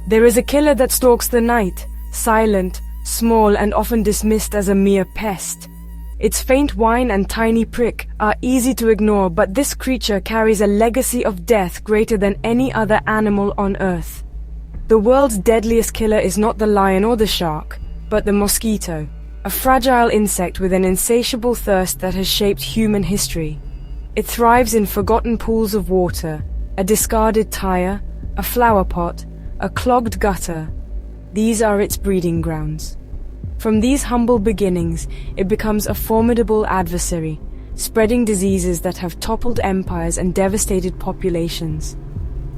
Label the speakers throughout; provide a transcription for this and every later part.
Speaker 1: There is a killer that stalks the night, silent, small, and often dismissed as a mere pest. Its faint whine and tiny prick are easy to ignore, but this creature carries a legacy of death greater than any other animal on Earth. The world's deadliest killer is not the lion or the shark, but the mosquito, a fragile insect with an insatiable thirst that has shaped human history. It thrives in forgotten pools of water, a discarded tire, a flower pot, a clogged gutter. These are its breeding grounds. From these humble beginnings, it becomes a formidable adversary, spreading diseases that have toppled empires and devastated populations.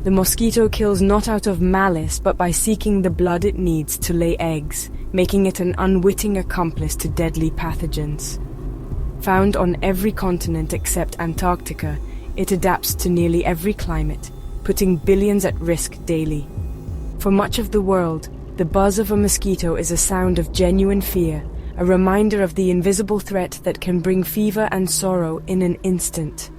Speaker 1: The mosquito kills not out of malice, but by seeking the blood it needs to lay eggs, making it an unwitting accomplice to deadly pathogens. Found on every continent except Antarctica, it adapts to nearly every climate, putting billions at risk daily. For much of the world, the buzz of a mosquito is a sound of genuine fear, a reminder of the invisible threat that can bring fever and sorrow in an instant.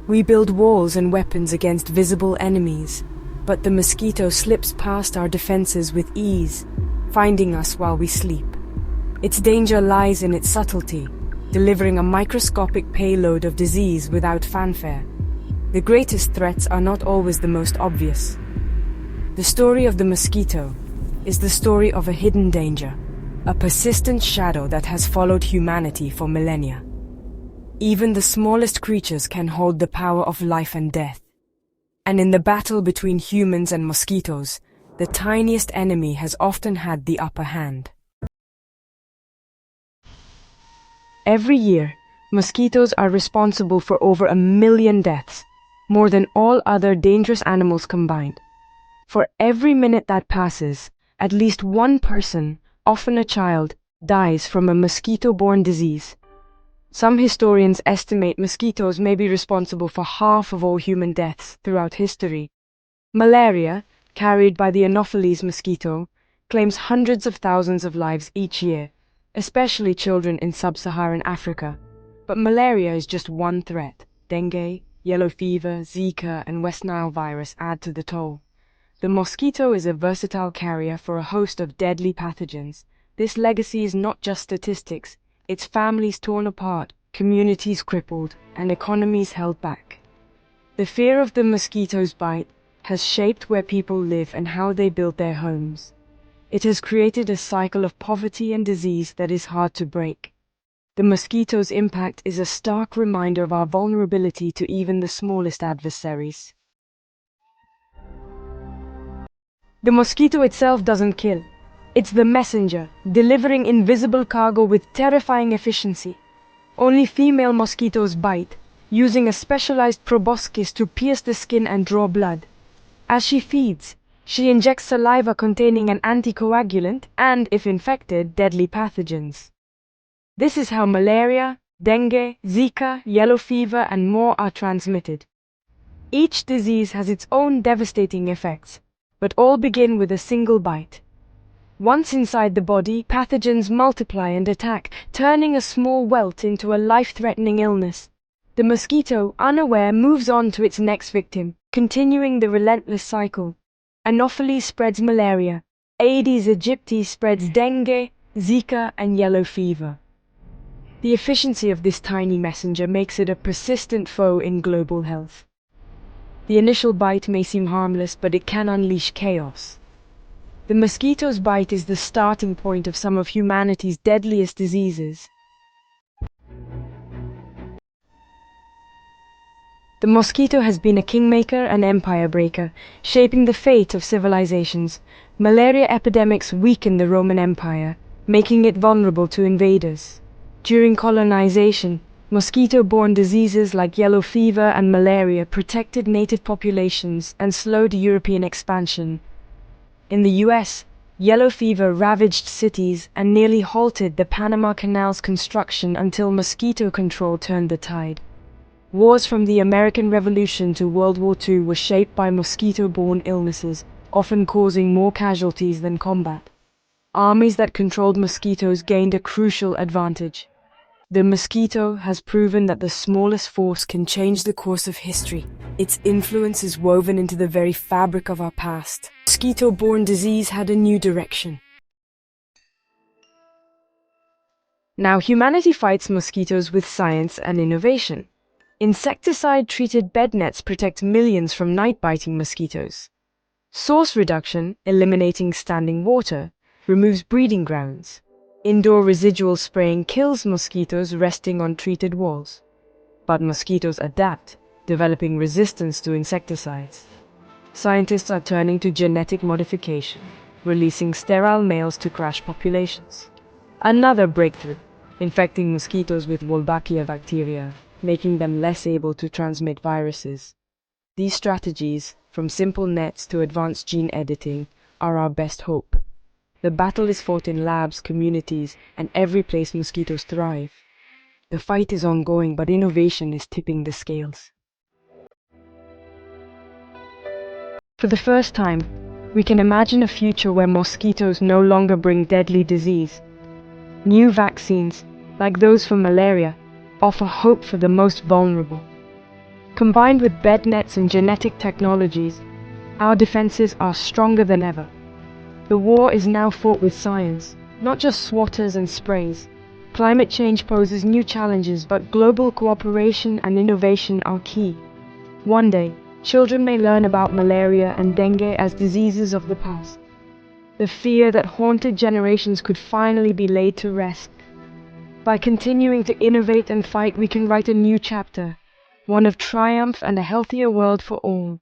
Speaker 1: We build walls and weapons against visible enemies, but the mosquito slips past our defenses with ease, finding us while we sleep. Its danger lies in its subtlety, delivering a microscopic payload of disease without fanfare. The greatest threats are not always the most obvious. The story of the mosquito is the story of a hidden danger, a persistent shadow that has followed humanity for millennia. Even the smallest creatures can hold the power of life and death. And in the battle between humans and mosquitoes, the tiniest enemy has often had the upper hand. Every year, mosquitoes are responsible for over 1 million deaths, more than all other dangerous animals combined. For every minute that passes, at least one person, often a child, dies from a mosquito-borne disease. Some historians estimate mosquitoes may be responsible for half of all human deaths throughout history. Malaria, carried by the Anopheles mosquito, claims hundreds of thousands of lives each year, especially children in sub-Saharan Africa. But malaria is just one threat. Dengue, yellow fever, Zika, and West Nile virus add to the toll. The mosquito is a versatile carrier for a host of deadly pathogens. This legacy is not just statistics, it's families torn apart, communities crippled, and economies held back. The fear of the mosquito's bite has shaped where people live and how they build their homes. It has created a cycle of poverty and disease that is hard to break. The mosquito's impact is a stark reminder of our vulnerability to even the smallest adversaries. The mosquito itself doesn't kill. It's the messenger, delivering invisible cargo with terrifying efficiency. Only female mosquitoes bite, using a specialized proboscis to pierce the skin and draw blood. As she feeds, she injects saliva containing an anticoagulant and, if infected, deadly pathogens. This is how malaria, dengue, Zika, yellow fever, and more are transmitted. Each disease has its own devastating effects, but all begin with a single bite. Once inside the body, pathogens multiply and attack, turning a small welt into a life-threatening illness. The mosquito, unaware, moves on to its next victim, continuing the relentless cycle. Anopheles spreads malaria. Aedes aegypti spreads dengue, Zika, and yellow fever. The efficiency of this tiny messenger makes it a persistent foe in global health. The initial bite may seem harmless, but it can unleash chaos. The mosquito's bite is the starting point of some of humanity's deadliest diseases. The mosquito has been a kingmaker and empire breaker, shaping the fate of civilizations. Malaria epidemics weakened the Roman Empire, making it vulnerable to invaders. During colonization, mosquito-borne diseases like yellow fever and malaria protected native populations and slowed European expansion. In the US, yellow fever ravaged cities and nearly halted the Panama Canal's construction until mosquito control turned the tide. Wars from the American Revolution to World War II were shaped by mosquito-borne illnesses, often causing more casualties than combat. Armies that controlled mosquitoes gained a crucial advantage. The mosquito has proven that the smallest force can change the course of history. Its influence is woven into the very fabric of our past. mosquito-borne disease had a new direction. Now humanity fights mosquitoes with science and innovation. Insecticide-treated bed nets protect millions from night-biting mosquitoes. Source reduction, eliminating standing water, removes breeding grounds. Indoor residual spraying kills mosquitoes resting on treated walls. But mosquitoes adapt, developing resistance to insecticides. Scientists are turning to genetic modification, releasing sterile males to crash populations. Another breakthrough, infecting mosquitoes with Wolbachia bacteria, making them less able to transmit viruses. These strategies, from simple nets to advanced gene editing, are our best hope. The battle is fought in labs, communities, and every place mosquitoes thrive. The fight is ongoing, but innovation is tipping the scales. For the first time, we can imagine a future where mosquitoes no longer bring deadly disease. New vaccines, like those for malaria, offer hope for the most vulnerable. Combined with bed nets and genetic technologies, our defenses are stronger than ever. The war is now fought with science, not just swatters and sprays. Climate change poses new challenges, but global cooperation and innovation are key. One day, children may learn about malaria and dengue as diseases of the past. The fear that haunted generations could finally be laid to rest. By continuing to innovate and fight, we can write a new chapter, one of triumph and a healthier world for all.